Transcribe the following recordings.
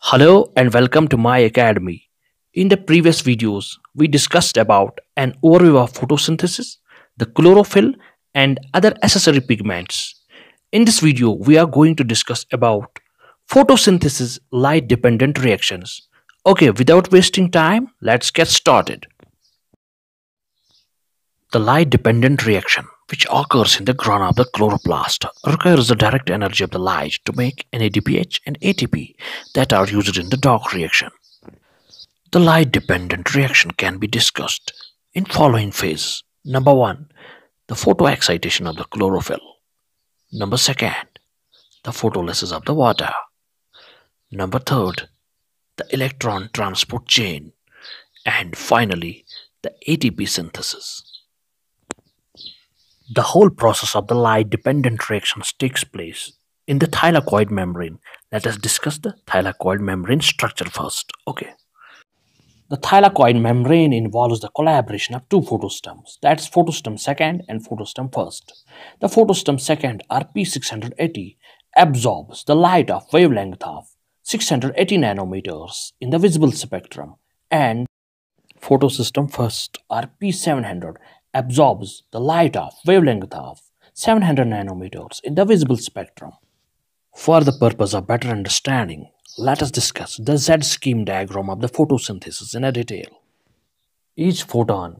Hello and welcome to my academy. In the previous videos, we discussed about an overview of photosynthesis, the chlorophyll and other accessory pigments. In this video, we are going to discuss about photosynthesis light dependent reactions. Okay, without wasting time, let's get started. The light-dependent reaction, which occurs in the ground of the chloroplast, requires the direct energy of the light to make NADPH and ATP that are used in the dark reaction. The light-dependent reaction can be discussed in following phases. Number 1, the photoexcitation of the chlorophyll. Number 2, the photolysis of the water. Number 3, the electron transport chain. And finally, the ATP synthesis. The whole process of the light-dependent reactions takes place in the thylakoid membrane. Let us discuss the thylakoid membrane structure first. Okay. The thylakoid membrane involves the collaboration of two photostems, that's photostem second and photostem first. The photostem second, or P680, absorbs the light of wavelength of 680 nanometers in the visible spectrum, and photosystem first, or P700, absorbs the light of wavelength of 700 nanometers in the visible spectrum. For the purpose of better understanding, let us discuss the Zscheme diagram of the photosynthesis in a detail. Each photon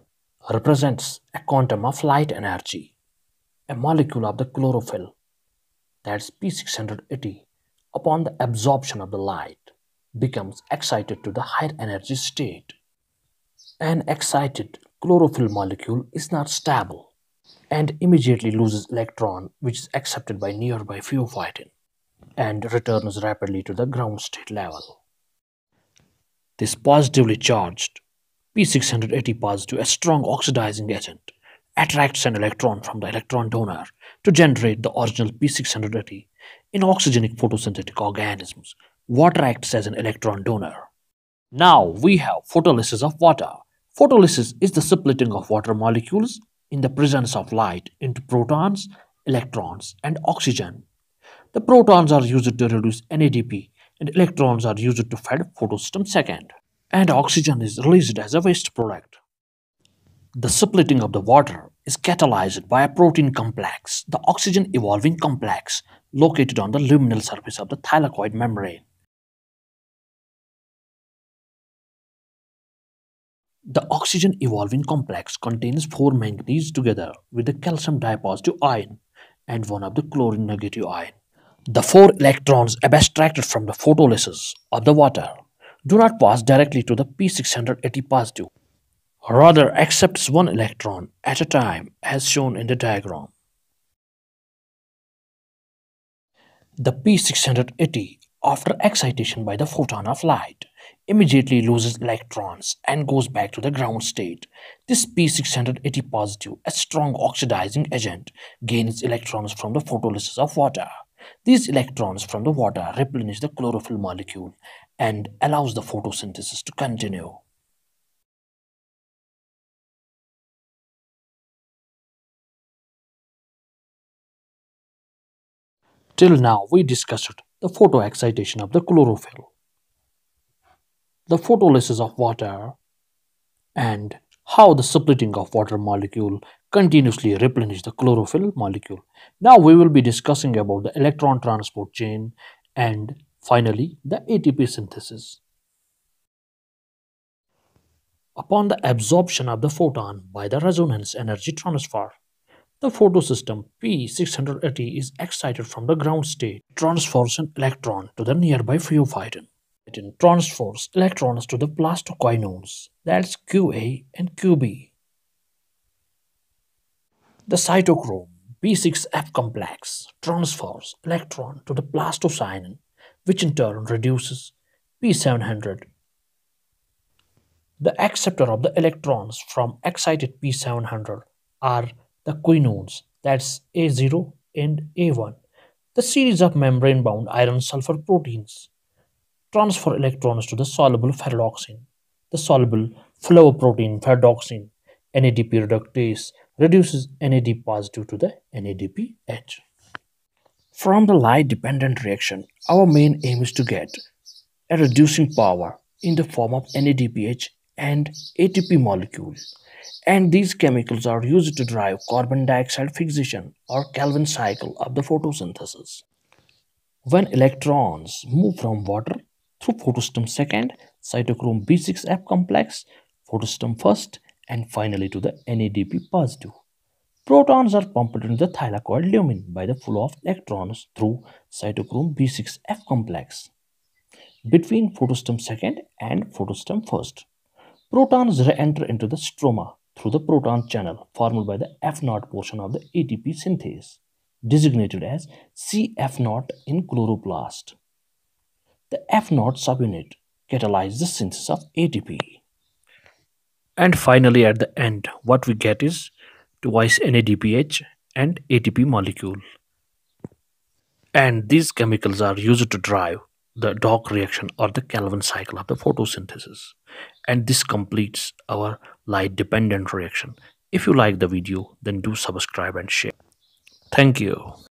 represents a quantum of light energy. A molecule of the chlorophyll, that's P680, upon the absorption of the light, becomes excited to the higher energy state. An excited chlorophyll molecule is not stable and immediately loses electron, which is accepted by nearby phyophytin and returns rapidly to the ground state level. This positively charged P680 positive, a strong oxidizing agent, attracts an electron from the electron donor to generate the original P680. In oxygenic photosynthetic organisms, water acts as an electron donor. Now we have photolysis of water. Photolysis is the splitting of water molecules in the presence of light into protons, electrons, and oxygen. The protons are used to reduce NADP, and electrons are used to feed photosystem second, and oxygen is released as a waste product. The splitting of the water is catalyzed by a protein complex, the oxygen evolving complex, located on the luminal surface of the thylakoid membrane. The oxygen evolving complex contains 4 manganese together with the calcium dipositive ion and 1 of the chlorine negative ion. The 4 electrons abstracted from the photolysis of the water do not pass directly to the P680 positive, rather accepts 1 electron at a time as shown in the diagram. The P680, after excitation by the photon of light, immediately loses electrons and goes back to the ground state. This P680 positive, a strong oxidizing agent, gains electrons from the photolysis of water. These electrons from the water replenish the chlorophyll molecule and allows the photosynthesis to continue. Till now, we discussed the photoexcitation of the chlorophyll, the photolysis of water, and how the splitting of water molecule continuously replenish the chlorophyll molecule. Now we will be discussing about the electron transport chain and finally the ATP synthesis. Upon the absorption of the photon by the resonance energy transfer, the photosystem P680 is excited from the ground state, transfers an electron to the nearby phyophytin. It transfers electrons to the plastoquinones, that's Qa and Qb. The cytochrome B6F complex transfers electron to the plastocyanin, which in turn reduces P700. The acceptor of the electrons from excited P700 are the quinones, that's A0 and A1. The series of membrane-bound iron-sulfur proteins transfer electrons to the soluble ferredoxin. The soluble flavoprotein ferredoxin NADP reductase reduces NAD positive to the NADPH. From the light-dependent reaction, our main aim is to get a reducing power in the form of NADPH and ATP molecule. And these chemicals are used to drive carbon dioxide fixation or Calvin cycle of the photosynthesis. When electrons move from water through photosystem second, cytochrome B6F complex, photosystem first, and finally to the NADP positive. Protons are pumped into the thylakoid lumen by the flow of electrons through cytochrome B6F complex between photosystem second and photosystem first. Protons re-enter into the stroma through the proton channel formed by the F0 portion of the ATP synthase, designated as CF0 in chloroplast. The F0 subunit catalyzes the synthesis of ATP. And finally, at the end, what we get is twice NADPH and ATP molecule. And these chemicals are used to drive the Dock reaction or the Calvin cycle of the photosynthesis. And this completes our light dependent reaction. If you like the video, then do subscribe and share. Thank you.